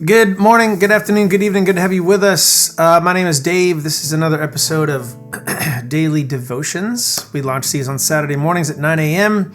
Good morning, good afternoon, good evening. Good to have you with us. My name is Dave. This is another episode of Daily Devotions. We launch these on Saturday mornings at 9 a.m.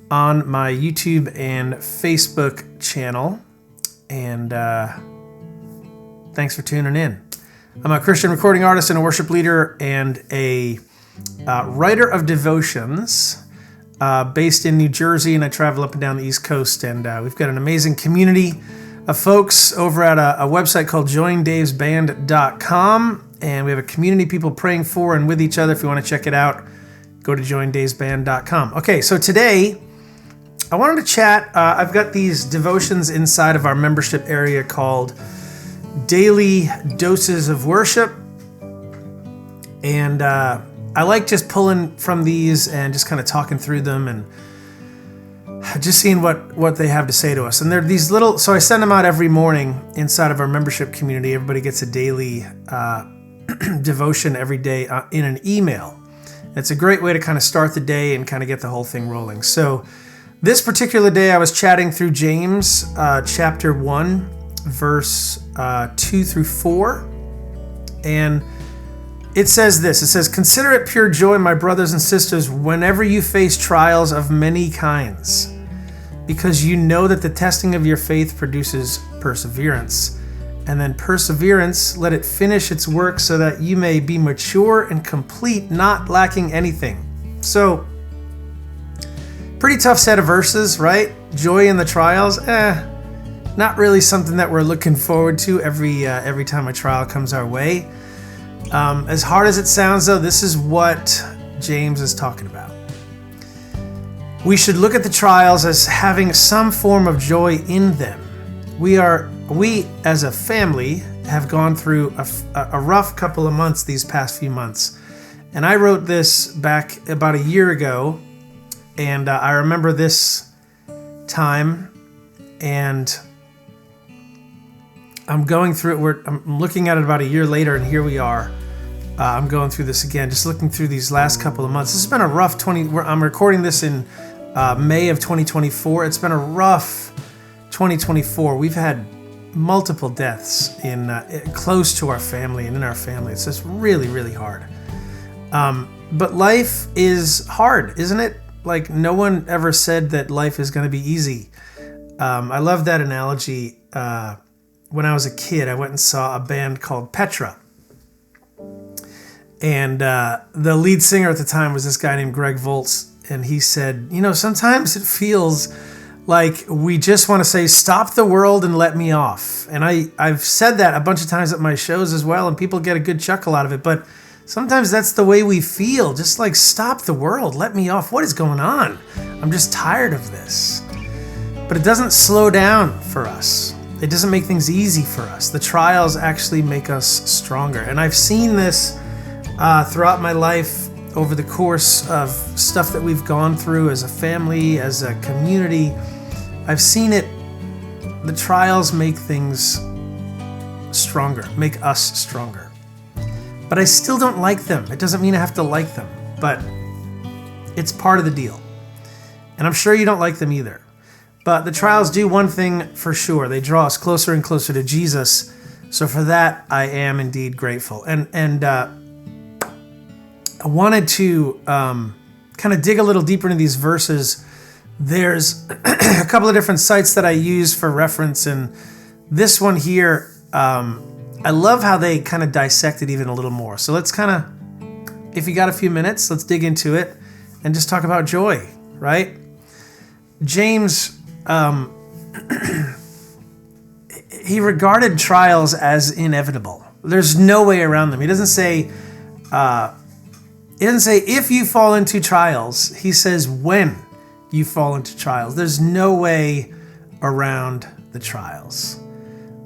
on my YouTube and Facebook channel. And thanks for tuning in. I'm a Christian recording artist and a worship leader and a writer of devotions based in New Jersey, and I travel up and down the East Coast. And we've got an amazing community of folks over at a website called joindavesband.com, and we have a community of people praying for and with each other. If you want to check it out, go to joindavesband.com. Okay, so today I wanted to chat. I've got these devotions inside of our membership area called Daily Doses of Worship, and I like just pulling from these and just kind of talking through them and just seeing what they have to say to us. And they're these little, so I send them out every morning inside of our membership community. Everybody gets a daily devotion every day in an email. It's a great way to kind of start the day and kind of get the whole thing rolling. So this particular day I was chatting through James chapter 1, verse 2 through 4. And it says this, it says, "Consider it pure joy, my brothers and sisters, whenever you face trials of many kinds, because you know that the testing of your faith produces perseverance. And then perseverance, let it finish its work so that you may be mature and complete, not lacking anything." So, pretty tough set of verses, right? Joy in the trials, not really something that we're looking forward to every time a trial comes our way. As hard as it sounds, though, this is what James is talking about. We should look at the trials as having some form of joy in them. We as a family have gone through a rough couple of months these past few months. And I wrote this back about a year ago, and I remember this time, and I'm going through it. I'm looking at it about a year later, and here we are. I'm going through this again, just looking through these last couple of months. This has been a rough I'm recording this in May of 2024. It's been a rough 2024. We've had multiple deaths in close to our family and in our family. It's just really, really hard. But life is hard, isn't it? Like, no one ever said that life is going to be easy. I love that analogy. When I was a kid, I went and saw a band called Petra. And the lead singer at the time was this guy named Greg Volz. And he said, sometimes it feels like we just want to say, stop the world and let me off. And I've said that a bunch of times at my shows as well, and people get a good chuckle out of it. But sometimes that's the way we feel, just like, stop the world, let me off. What is going on? I'm just tired of this. But it doesn't slow down for us. It doesn't make things easy for us. The trials actually make us stronger. And I've seen this throughout my life over the course of stuff that we've gone through as a family, as a community. I've seen it. The trials make things stronger, make us stronger. But I still don't like them. It doesn't mean I have to like them, but it's part of the deal. And I'm sure you don't like them either. But the trials do one thing for sure. They draw us closer and closer to Jesus. So for that, I am indeed grateful. And I wanted to kind of dig a little deeper into these verses. There's a couple of different sites that I use for reference. And this one here, I love how they kind of dissect it even a little more. So let's kind of, if you got a few minutes, let's dig into it and just talk about joy, right? James, he regarded trials as inevitable. There's no way around them. He doesn't say if you fall into trials. He says when you fall into trials. There's no way around the trials.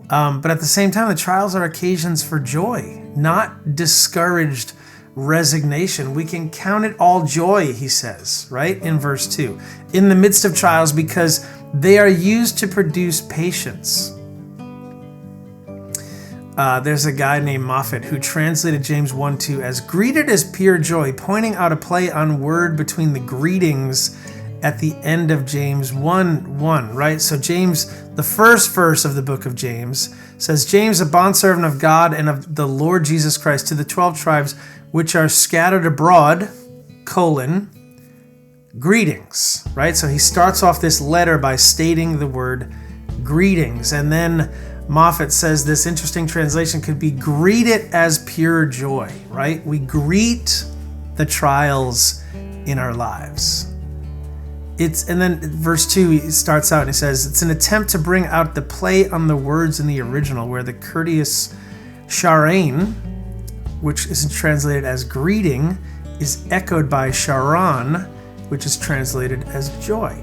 But at the same time, the trials are occasions for joy, not discouraged resignation. We can count it all joy, he says, right? In verse 2, in the midst of trials, because they are used to produce patience. There's a guy named Moffat who translated James 1:2 as greeted as pure joy, pointing out a play on word between the greetings at the end of James 1:1, right? So James, the first verse of the book of James, says, James, a bondservant of God and of the Lord Jesus Christ, to the 12 tribes which are scattered abroad, greetings, right? So he starts off this letter by stating the word greetings. And then Moffat says this interesting translation could be greet it as pure joy, right? We greet the trials in our lives. And then verse 2, he starts out and he says, it's an attempt to bring out the play on the words in the original, where the courteous Sharain, which is translated as greeting, is echoed by Sharon, which is translated as joy.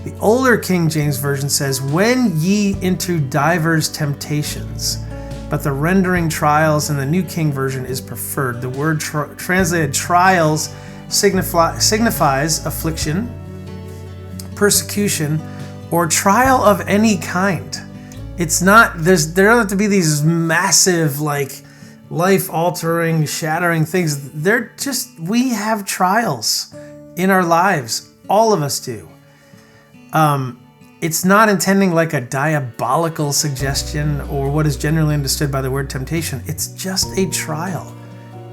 The older King James Version says, when ye into divers temptations, but the rendering trials in the New King Version is preferred. The word translated trials signifies affliction, persecution, or trial of any kind. It's not, there don't have to be these massive, like, life-altering, shattering things. They're just, we have trials in our lives. All of us do. It's not intending like a diabolical suggestion or what is generally understood by the word temptation. It's just a trial.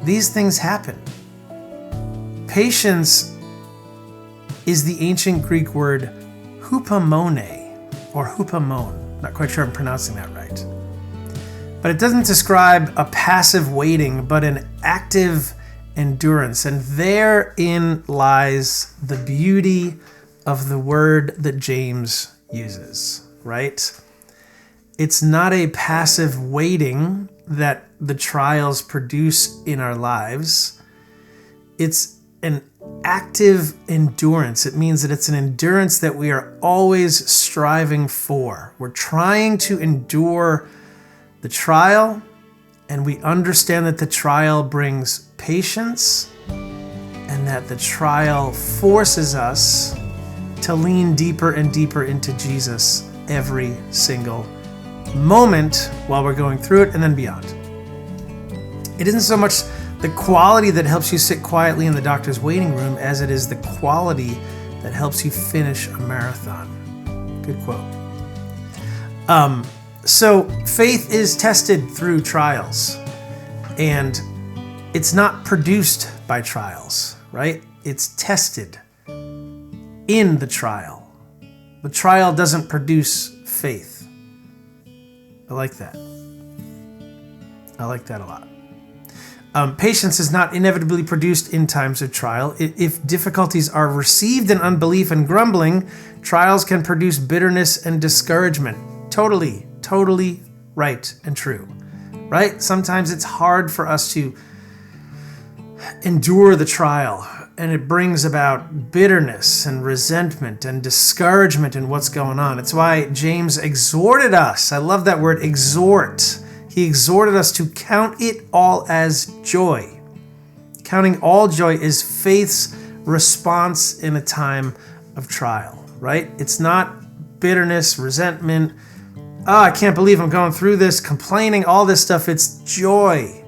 These things happen. Patience is the ancient Greek word hupomone or hupomone. Not quite sure I'm pronouncing that right. But it doesn't describe a passive waiting, but an active endurance. And therein lies the beauty of the word that James uses, right? It's not a passive waiting that the trials produce in our lives. It's an active endurance. It means that it's an endurance that we are always striving for. We're trying to endure the trial, and we understand that the trial brings patience and that the trial forces us to lean deeper and deeper into Jesus every single moment while we're going through it and then beyond. It isn't so much the quality that helps you sit quietly in the doctor's waiting room as it is the quality that helps you finish a marathon. Good quote. So faith is tested through trials, and it's not produced by trials, right? It's tested in the trial. The trial doesn't produce faith. I like that. I like that a lot. Patience is not inevitably produced in times of trial. If difficulties are received in unbelief and grumbling, trials can produce bitterness and discouragement. Totally right and true, right? Sometimes it's hard for us to endure the trial, and it brings about bitterness and resentment and discouragement in what's going on. It's why James exhorted us. I love that word, exhort. He exhorted us to count it all as joy. Counting all joy is faith's response in a time of trial, right? It's not bitterness, resentment. I can't believe I'm going through this, complaining, all this stuff. It's joy.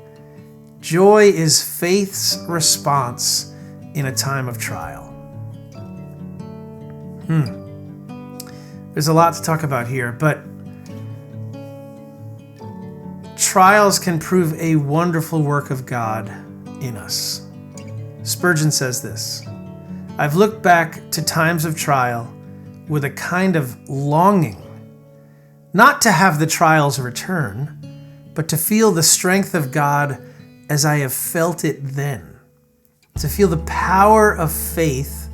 Joy is faith's response in a time of trial. There's a lot to talk about here, but trials can prove a wonderful work of God in us. Spurgeon says this: I've looked back to times of trial with a kind of longing, not to have the trials return, but to feel the strength of God as I have felt it then. To feel the power of faith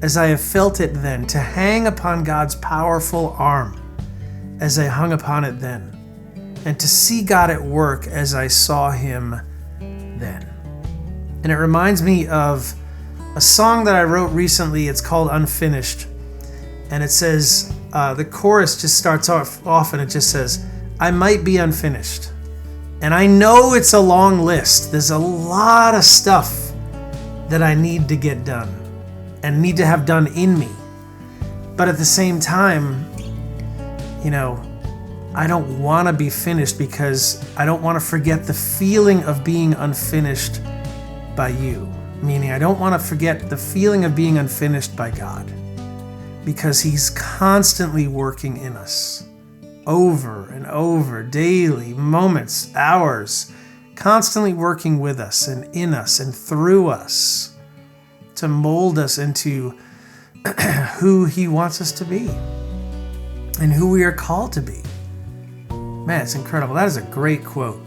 as I have felt it then, to hang upon God's powerful arm as I hung upon it then, and to see God at work as I saw him then. And it reminds me of a song that I wrote recently. It's called Unfinished, and it says, the chorus just starts off and it just says, I might be unfinished. And I know it's a long list. There's a lot of stuff that I need to get done and need to have done in me. But at the same time, I don't want to be finished because I don't want to forget the feeling of being unfinished by you. Meaning I don't want to forget the feeling of being unfinished by God, because he's constantly working in us over and over, daily, moments, hours, constantly working with us and in us and through us to mold us into who he wants us to be and who we are called to be. Man, it's incredible. That is a great quote.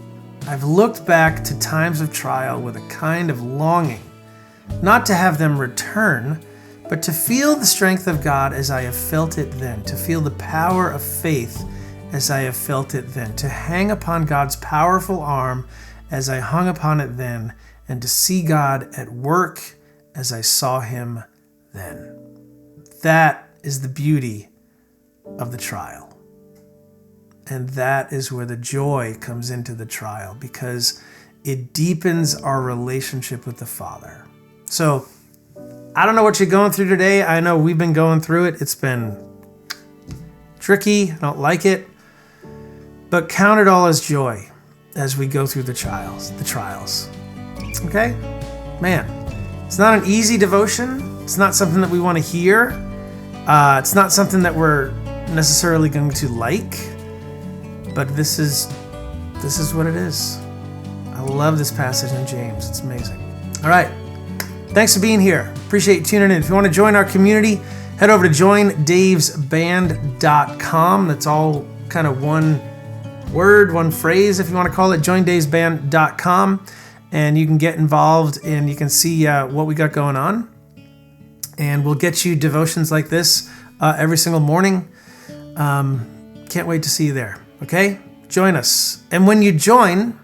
I've looked back to times of trial with a kind of longing, not to have them return, but to feel the strength of God as I have felt it then, to feel the power of faith as I have felt it then, to hang upon God's powerful arm as I hung upon it then, and to see God at work as I saw him then. That is the beauty of the trial. And that is where the joy comes into the trial, because it deepens our relationship with the Father. So, I don't know what you're going through today. I know we've been going through it. It's been tricky. I don't like it. But count it all as joy as we go through the trials. Okay? Man, it's not an easy devotion. It's not something that we want to hear. It's not something that we're necessarily going to like. But this is what it is. I love this passage in James. It's amazing. All right. Thanks for being here. Appreciate you tuning in. If you want to join our community, head over to joindavesband.com. That's all kind of one word, one phrase, if you want to call it, joindavesband.com. And you can get involved and you can see what we got going on. And we'll get you devotions like this every single morning. Can't wait to see you there. Okay? Join us. And when you join,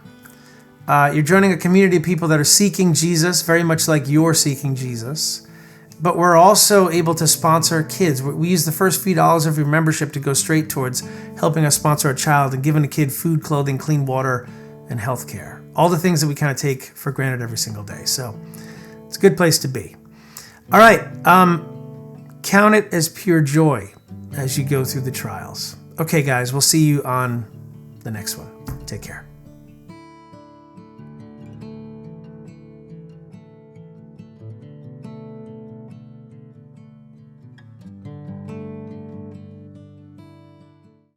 you're joining a community of people that are seeking Jesus, very much like you're seeking Jesus. But we're also able to sponsor kids. We use the first few dollars of your membership to go straight towards helping us sponsor a child and giving a kid food, clothing, clean water, and health care. All the things that we kind of take for granted every single day. So it's a good place to be. All right. Count it as pure joy as you go through the trials. Okay, guys, we'll see you on the next one. Take care.